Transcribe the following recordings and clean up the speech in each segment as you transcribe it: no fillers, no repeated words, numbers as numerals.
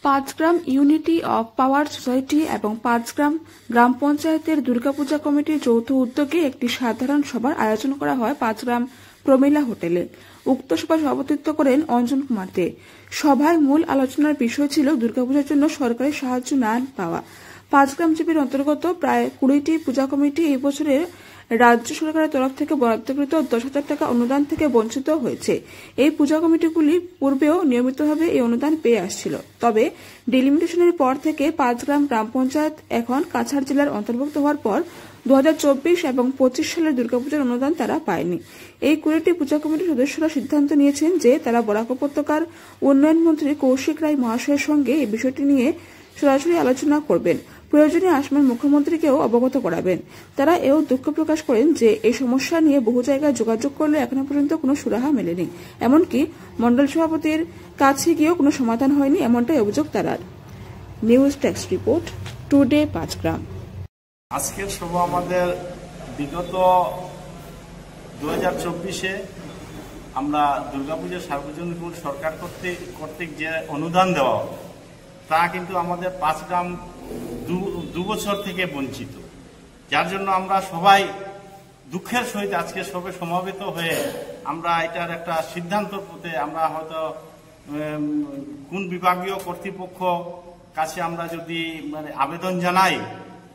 Panchgram unity of power society এবং পাঁচগ্রাম গ্রাম পঞ্চায়েতের দুর্গাপূজা কমিটির যৌথ উদ্যোগে একটি সাধারণ সভার আয়োজন করা হয় পাঁচগ্রাম প্রমিলা হোটেলে। উক্ত সভায় সভাপতিত্ব করেন অঞ্জন কুমার দে। সভায় মূল আলোচনার বিষয় ছিল দুর্গাপূজার জন্য সরকারি সাহায্য না পাওয়া। পাঁচগ্রাম জিপির অন্তর্গত প্রায় 20টি পূজা কমিটি এই বছরের রাজ্য সরকারের তরফ থেকে বরাদ্দকৃত 10,000 টাকা অনুদান থেকে বঞ্চিত হয়েছে। এই পূজা কমিটিগুলি পূর্বেও নিয়মিতভাবে এই অনুদান পেয়ে আসছিল, তবে ডিলিমিটেশনের পর থেকে পাঁচগ্রাম গ্রাম পঞ্চায়েত এখন কাছাড় জেলার অন্তর্ভুক্ত হওয়ার পর 2024 এবং 25 সালের দুর্গাপূজার অনুদান তারা পায়নি। এই 20টি পূজা কমিটির সদস্যরা সিদ্ধান্ত নিয়েছেন যে তারা বরাক উপত্যকার উন্নয়ন মন্ত্রী কৌশিক রায় মহাশয়ের সঙ্গে এই বিষয়টি নিয়ে সরাসরি আলোচনা করবেন, প্রয়োজনে আসামের মুখ্যমন্ত্রীকেও অবগত করাবেন। তারা এও দুঃখ প্রকাশ করেন যে এই সমস্যা নিয়ে বহু জায়গায় যোগাযোগ করলে এখনো পর্যন্ত কোনো সুরাহা মেলেনি, এমনকি মন্ডল সভাপতির কাছে গিয়েও কোনো সমাধান হয়নি, এমনটাই অভিযোগ তারার। News text report, today Panchgram. আজকের সভা আমাদের বিগত 2024-এ আমরা দুর্গাপূজা সার্বজনীন সরকার কর্তৃক যে অনুদান দেওয়া হবে তা কিন্তু আমাদের পাঁচগ্রাম 2 বছর থেকে বঞ্চিত, যার জন্য আমরা সবাই দুঃখের সহিত আজকে সবে সমাবেত হয়ে আমরা এটার একটা সিদ্ধান্ত পেতে আমরা হয়তো কোন বিভাগীয় কর্তৃপক্ষ কাছে আমরা যদি আবেদন জানাই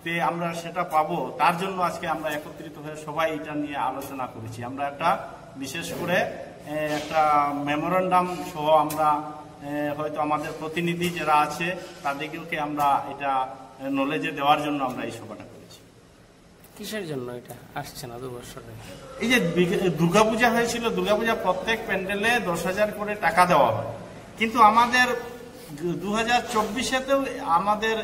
তে আমরা সেটা পাবো, তার জন্য আজকে আমরা একত্রিত হয়ে সবাই এটা নিয়ে আলোচনা করেছি। আমরা একটা বিশেষ করে একটা মেমোরেন্ডাম সহ আমরা হয়তো আমাদের প্রতিনিধি যারা আছে তাদেরকে আমরা এটা নলেজে দেওয়ার জন্য আমরা এই সভাটা করেছি। কিসের জন্য এটা আসছে না 2 বছরে? এই যে দুর্গাপূজা হয়েছিল, দুর্গাপূজা প্রত্যেক প্যান্ডেলে 10,000 করে টাকা দেওয়া হয়, কিন্তু আমাদের 2024-এতেও আমাদের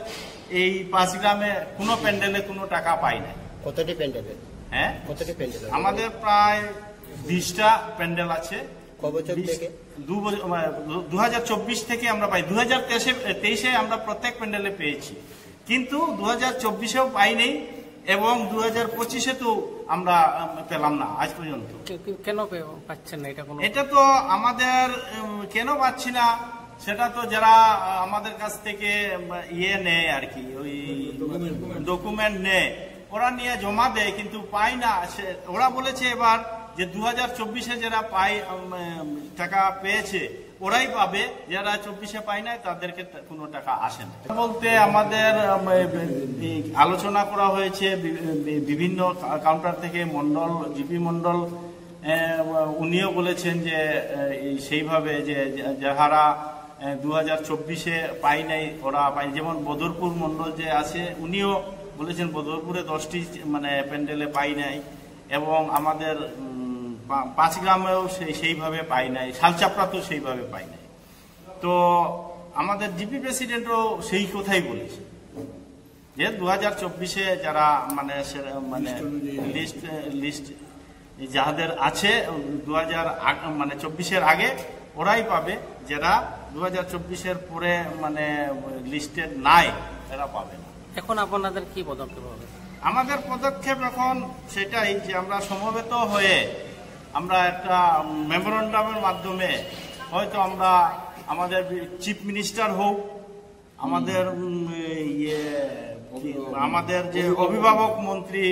এই পাঁচগ্রামে কোনো প্যান্ডেলে কোনো টাকা পাই না। কতটি প্যান্ডেলে? হ্যাঁ, কতটি প্যান্ডেল? আমাদের প্রায় 20টা প্যান্ডেল আছে। 2024 থেকে আমরা পাই, 2023-এ আমরা প্রত্যেক প্যান্ডেলে পেয়েছি, কিন্তু 2024-এও পাই নেই এবং 2025-এ তো আমরা পেলাম না আজ পর্যন্ত। কেন পাচ্ছেন না এটা? এটা তো আমাদের কেন পাচ্ছি না সেটা তো যারা আমাদের কাছ থেকে নেয় আর কি, ওই ডকুমেন্ট নেয়, ওরা নিয়ে জমা দেয় কিন্তু পাই না। ওরা বলেছে এবার যে 2024-এ যারা টাকা পেয়েছে ওরাই পাবে, যারা 24-এ পায় না তাদেরকে কোনো টাকা আসে না। বলতে আমাদের আলোচনা করা হয়েছে বিভিন্ন কাউন্টার থেকে, মন্ডল জিপি মন্ডল উনিও বলেছেন যে সেইভাবে যে যাহারা 2024-এ পাই নাই ওরা পাই, যেমন বদরপুর মন্ডল যে আছে উনিও বলেছেন বদরপুরে 10টি প্যান্ডেলে পাই নাই এবং আমাদের পাঁচগ্রামেও সেইভাবে পাই নাই, শালচাপড়াতেও সেইভাবে পাই নাই। তো আমাদের জিপি প্রেসিডেন্টও সেই কথাই বলেছে যে 2024-এ যারা লিস্ট যাদের আছে 2024-এর আগে ওরাই পাবে, যারা 2024-এর পরে লিস্টেড নাই এরা পাবে না। এখন আপনাদের কি পদক্ষেপ হবে? আমাদের পদক্ষেপ এখন সেটাই যে আমরা সমবেত হয়ে আমরা একটা মেমোরেন্ডামের মাধ্যমে হয়তো আমরা আমাদের চিফ মিনিস্টার হোক, আমাদের যে অভিভাবক মন্ত্রী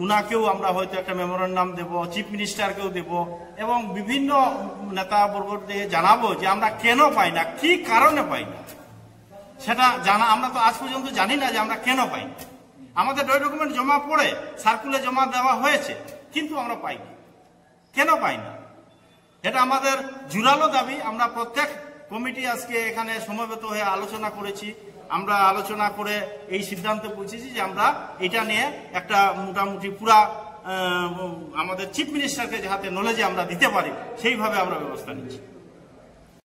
উনাকেও আমরা হয়তো একটা মেমোরেন্ডাম দেব, চিফ মিনিস্টারকেও দেব এবং বিভিন্ন নেতাবর্গকে জানাবো যে আমরা কেন পাই না, কি কারণে পাই না সেটা জানা। আমরা তো আজ পর্যন্ত জানি না যে আমরা কেন পাই না। আমাদের ডকুমেন্ট জমা পড়ে সার্কুলে জমা দেওয়া হয়েছে, কিন্তু আমরা পাই না। কেন পাই না? এটা আমাদের জোরালো দাবি। আমরা প্রত্যেক কমিটি আজকে এখানে সমবেত হয়ে আলোচনা করেছি। আমরা আলোচনা করে এই সিদ্ধান্তে পৌঁছেছি যে আমরা এটা নিয়ে একটা মোটামুটি পুরা আমাদের চিফ মিনিস্টারকে যাতে নলেজে আমরা দিতে পারি সেইভাবে আমরা ব্যবস্থা নিচ্ছি।